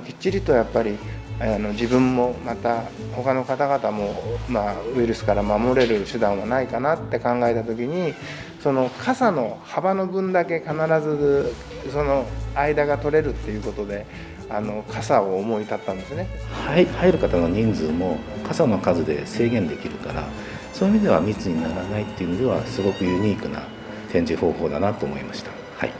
きっちりとやっぱり自分もまた他の方々も、ウイルスから守れる手段はないかなって考えた時に、その傘の幅の分だけ必ずその間が取れるっていうことで傘を思い立ったんですね。入る方の人数も傘の数で制限できるから、そういう意味では密にならないっていう意味ではすごくユニークな展示方法だなと思いました。はい。